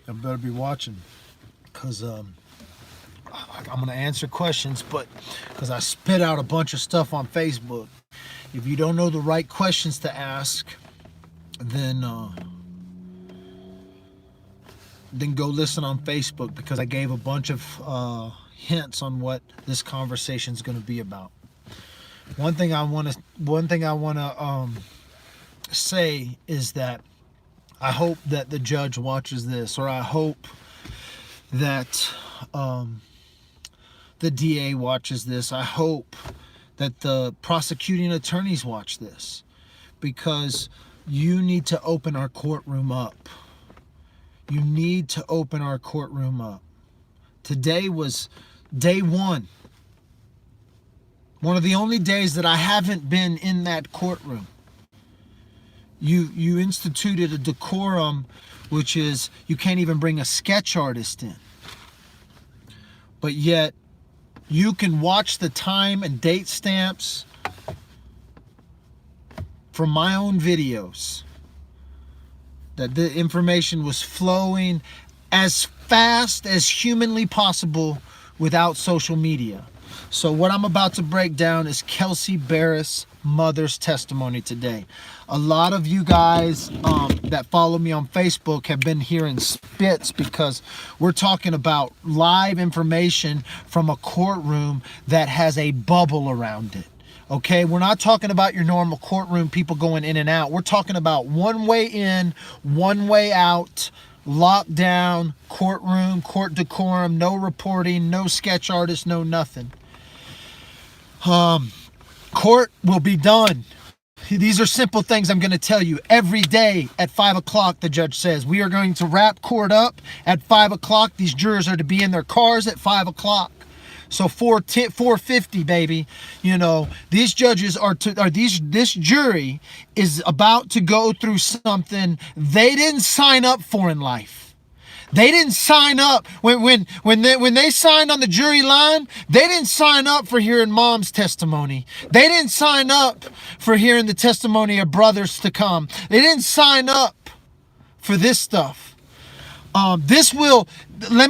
I better be watching, because I'm going to answer questions, but because I spit out a bunch of stuff on Facebook. If you don't know the right questions to ask, then go listen on Facebook, because I gave a bunch of hints on what this conversation is going to be about. One thing I want to say is that I hope that the judge watches this, or I hope that the DA watches this. I hope that the prosecuting attorneys watch this, because you need to open our courtroom up. You need to open our courtroom up. Today was day one. One of the only days that I haven't been in that courtroom. You instituted a decorum, which is you can't even bring a sketch artist in. But yet, you can watch the time and date stamps from my own videos. That the information was flowing as fast as humanly possible without social media. So what I'm about to break down is Kelsey Berreth's mother's testimony today. A lot of you guys that follow me on Facebook have been hearing spits, because we're talking about live information from a courtroom that has a bubble around it. Okay, we're not talking about your normal courtroom, people going in and out. We're talking about one way in, one way out, lockdown, courtroom, court decorum, no reporting, no sketch artist, no nothing. Court will be done. These are simple things I'm going to tell you. Every day at 5 o'clock, the judge says, we are going to wrap court up at 5 o'clock. These jurors are to be in their cars at 5 o'clock. So 4:50, baby. You know, these judges this jury is about to go through something they didn't sign up for in life. They didn't sign up when they signed on the jury line. They didn't sign up for hearing mom's testimony. They didn't sign up for hearing the testimony of brothers to come. They didn't sign up for this stuff. Let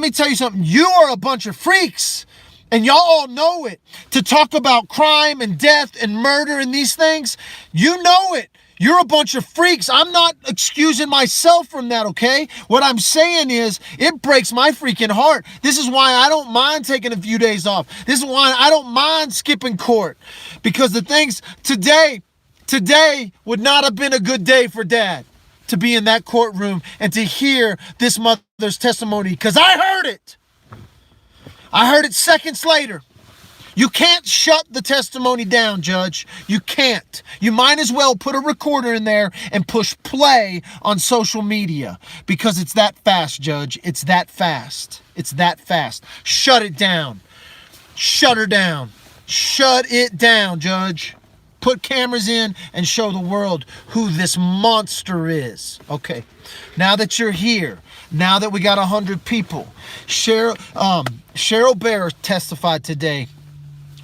me tell you something. You are a bunch of freaks, and y'all all know it. To talk about crime and death and murder and these things, you know it. You're a bunch of freaks. I'm not excusing myself from that, okay? What I'm saying is, it breaks my freaking heart. This is why I don't mind taking a few days off. This is why I don't mind skipping court. Because the things today would not have been a good day for Dad to be in that courtroom and to hear this mother's testimony. Because I heard it. I heard it seconds later. You can't shut the testimony down, Judge. You can't. You might as well put a recorder in there and push play on social media, because it's that fast, Judge. It's that fast. It's that fast. Shut it down. Shut her down. Shut it down, Judge. Put cameras in and show the world who this monster is. Okay, now that you're here, now that we got 100 people, Cheryl Berreth testified today.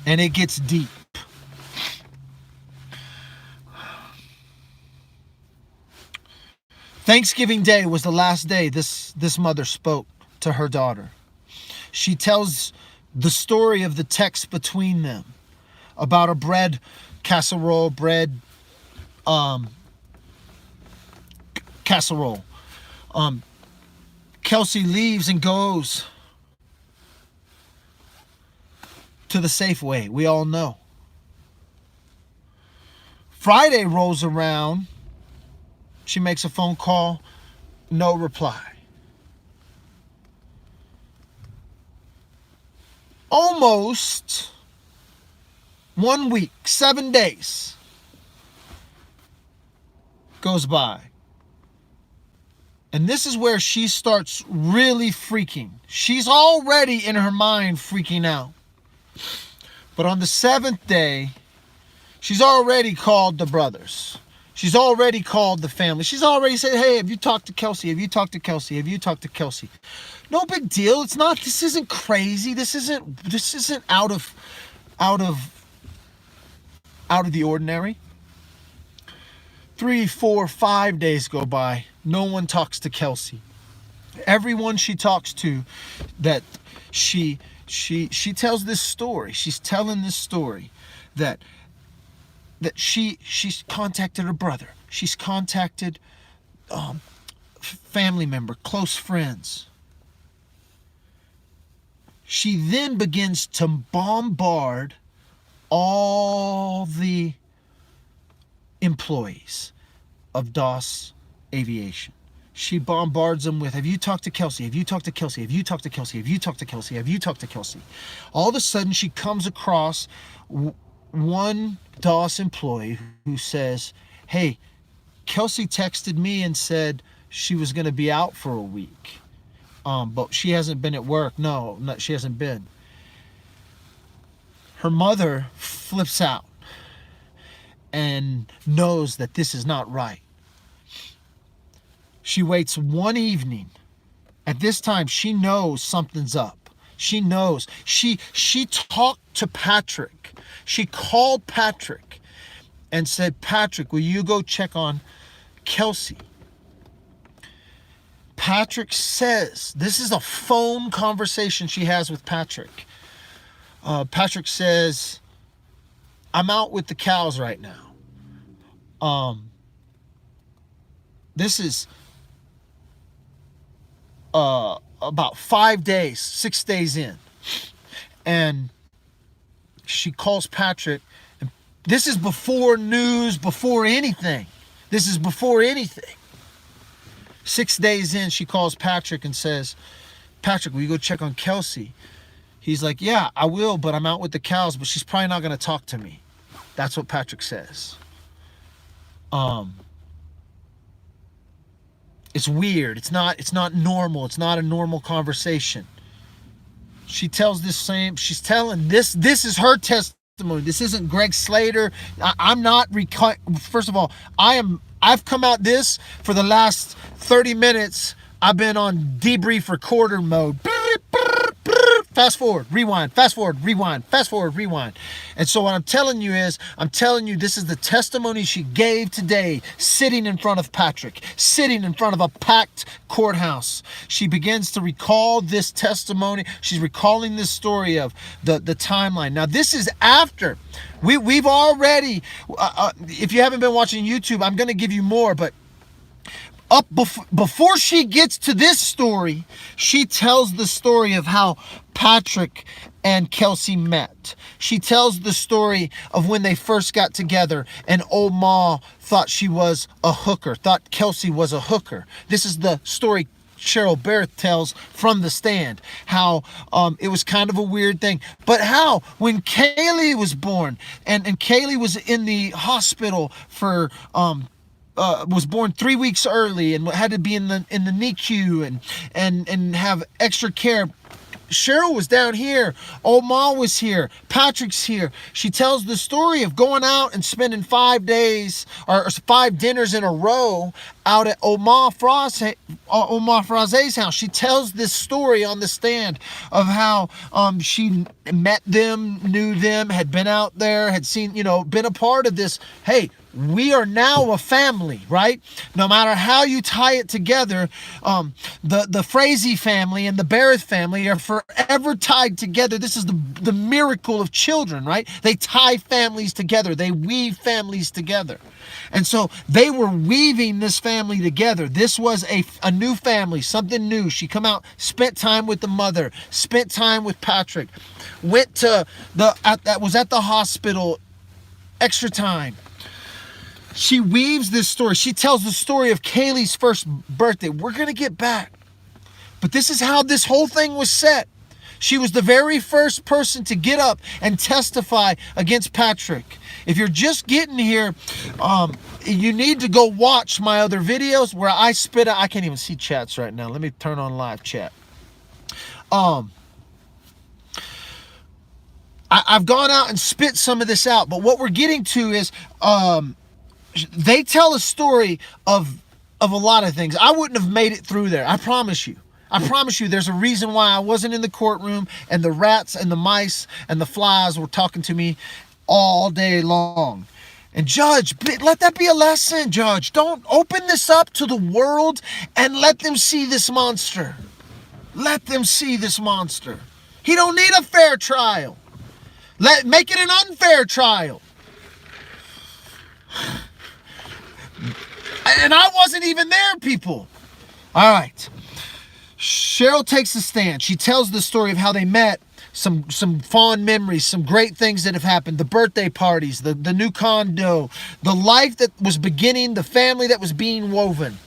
And it gets deep. Thanksgiving Day was the last day this mother spoke to her daughter. She tells the story of the text between them about a bread casserole. Kelsey leaves and goes to the Safeway. We all know. Friday rolls around. She makes a phone call. No reply. Almost 1 week, 7 days goes by. And this is where she starts really freaking. She's already in her mind freaking out. But on the 7th day, she's already called the brothers. She's already called the family. She's already said, hey, have you talked to Kelsey? Have you talked to Kelsey? Have you talked to Kelsey? No big deal. It's not, this isn't crazy. This isn't out of the ordinary. 3, 4, 5 days go by. No one talks to Kelsey. Everyone she talks to, that she tells this story. She's telling this story that she's contacted her brother. She's contacted family member, close friends. She then begins to bombard all the employees of DOS Aviation. She bombards them with, have you talked to Kelsey? Have you talked to Kelsey? Have you talked to Kelsey? Have you talked to Kelsey? Have you talked to Kelsey? All of a sudden, she comes across one DOS employee who says, hey, Kelsey texted me and said she was going to be out for a week. But she hasn't been at work. No, she hasn't been. Her mother flips out and knows that this is not right. She waits one evening. At this time, she knows something's up. She knows. She talked to Patrick. She called Patrick and said, Patrick, will you go check on Kelsey? Patrick says, this is a phone conversation she has with Patrick. Patrick says, I'm out with the cows right now. This is about 5 days, 6 days in. And she calls Patrick. And this is before news, before anything. This is before anything. 6 days in, she calls Patrick and says, Patrick, will you go check on Kelsey? He's like, yeah, I will, but I'm out with the cows, but she's probably not going to talk to me. That's what Patrick says. It's weird. It's not normal. It's not a normal conversation. She tells she's telling this is her testimony. This isn't Greg Slater. I'm not, first of all, I've come out this for the last 30 minutes. I've been on debrief recorder mode. Fast forward, rewind, fast forward, rewind, fast forward, rewind. And so what I'm telling you this is the testimony she gave today, sitting in front of Patrick, sitting in front of a packed courthouse. She begins to recall this testimony. She's recalling this story of the timeline. Now, this is after we've already, if you haven't been watching YouTube, I'm going to give you more, but before she gets to this story, she tells the story of how Patrick and Kelsey met. She tells the story of when they first got together and old Ma thought she was a hooker, thought Kelsey was a hooker. This is the story Cheryl Berreth tells from the stand, how it was kind of a weird thing, but how when Kaylee was born and Kaylee was in the hospital for was born 3 weeks early and had to be in the NICU and have extra care. Cheryl was down here. Old Ma was here. Patrick's here. She tells the story of going out and spending 5 days or 5 dinners in a row out at Old Ma Fraze's house. She tells this story on the stand of how she met them, knew them, had been out there, had seen, been a part of this. Hey, we are now a family, right? No matter how you tie it together, the Frazee family and the Berreth family are forever tied together. This is the miracle of children, right? They tie families together. They weave families together. And so they were weaving this family together. This was a new family, something new. She come out, spent time with the mother, spent time with Patrick, went to was at the hospital, extra time. She weaves this story. She tells the story of Kaylee's first birthday. We're going to get back. But this is how this whole thing was set. She was the very first person to get up and testify against Patrick. If you're just getting here, you need to go watch my other videos where I spit out. I can't even see chats right now. Let me turn on live chat. I've gone out and spit some of this out, but what we're getting to is they tell a story of a lot of things. I wouldn't have made it through there. I promise you. There's a reason why I wasn't in the courtroom, and the rats and the mice and the flies were talking to me all day long. And Judge, let that be a lesson, Judge. Don't open this up to the world and let them see this monster. Let them see this monster. He don't need a fair trial. Make it an unfair trial. And I wasn't even there, people. All right. Cheryl takes a stand. She tells the story of how they met, some fond memories, some great things that have happened, the birthday parties, the new condo, the life that was beginning, the family that was being woven.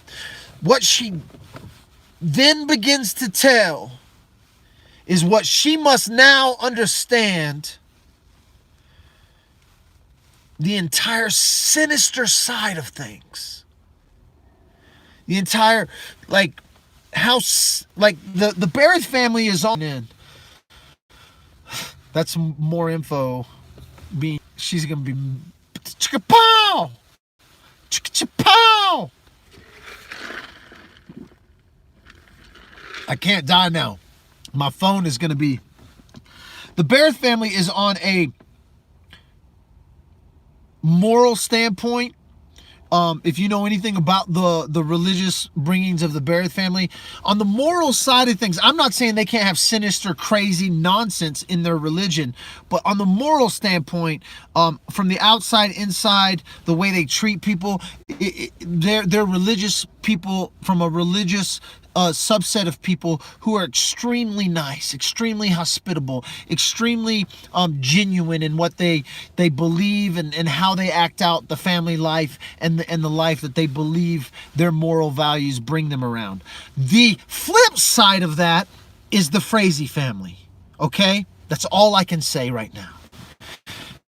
What she then begins to tell is what she must now understand: the entire sinister side of things. The entire, house, the Berreth family is on in. That's more info. She's gonna be chicka-pow! Chicka-pow! I can't die now. My phone is gonna be. The Berreth family is on a moral standpoint. If you know anything about the religious bringings of the Berreth family, on the moral side of things, I'm not saying they can't have sinister, crazy nonsense in their religion, but on the moral standpoint, from the outside, inside, the way they treat people, they're religious people from a religious subset of people who are extremely nice, extremely hospitable, extremely genuine in what they believe and how they act out the family life and the life that they believe their moral values bring them around. The flip side of that is the Frazee family. Okay? That's all I can say right now.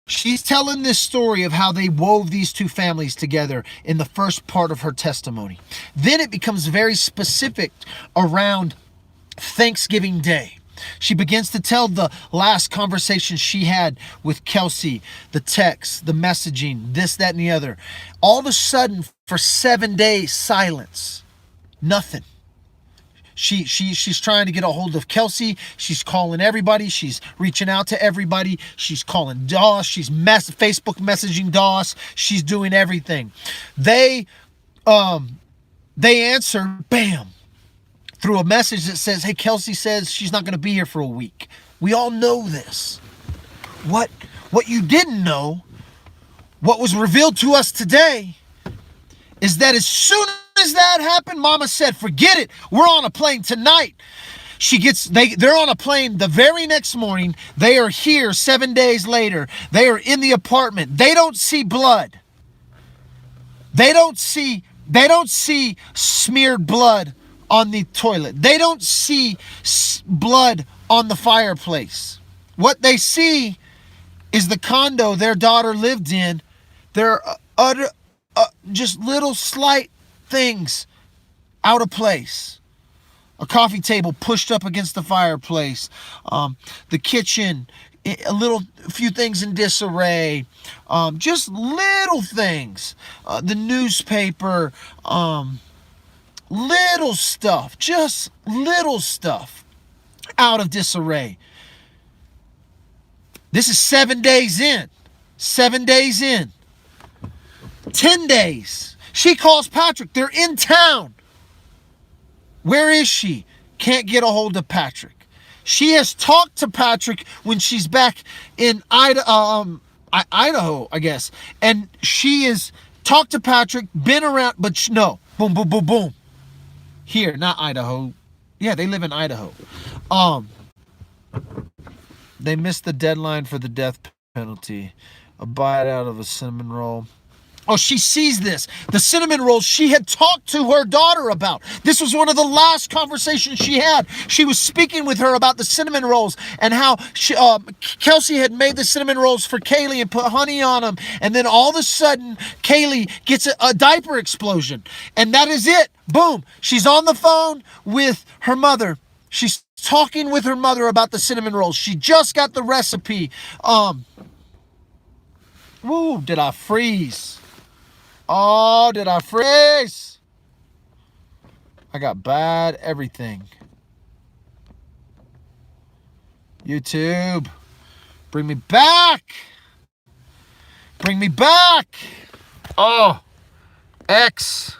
She's telling this story of how they wove these two families together in the first part of her testimony. Then it becomes very specific around Thanksgiving Day. She begins to tell the last conversation she had with Kelsey, the text, the messaging, this, that, and the other. All of a sudden, for 7 days, silence. Nothing. She's trying to get a hold of Kelsey. She's calling everybody. She's reaching out to everybody. She's calling Doss. She's Facebook messaging Doss. She's doing everything. They answer, bam, through a message that says, hey, Kelsey says she's not going to be here for a week. We all know this. What you didn't know, what was revealed to us today, is that as soon as that happened, Mama said, forget it. We're on a plane tonight. They're on a plane the very next morning. They are here 7 days later. They are in the apartment. They don't see blood. They don't see smeared blood on the toilet. They don't see blood on the fireplace. What they see is the condo their daughter lived in. There are just little slight things out of place. A coffee table pushed up against the fireplace. The kitchen, a few things in disarray. Just little things. The newspaper, little stuff. Just little stuff out of disarray. This is 7 days in. 7 days in. 10 days. She calls Patrick. They're in town. Where is she? Can't get a hold of Patrick. She has talked to Patrick when she's back in Idaho, I guess. And she has talked to Patrick, been around, but no. Boom, boom, boom, boom. Here, not Idaho. Yeah, they live in Idaho. They missed the deadline for the death penalty. A bite out of a cinnamon roll. Oh, she sees this. The cinnamon rolls she had talked to her daughter about. This was one of the last conversations she had. She was speaking with her about the cinnamon rolls and how Kelsey had made the cinnamon rolls for Kaylee and put honey on them. And then all of a sudden, Kaylee gets a diaper explosion. And that is it. Boom. She's on the phone with her mother. She's talking with her mother about the cinnamon rolls. She just got the recipe. Woo, did I freeze? Oh, did I freeze? I got bad everything. YouTube, bring me back. Bring me back. Oh, X.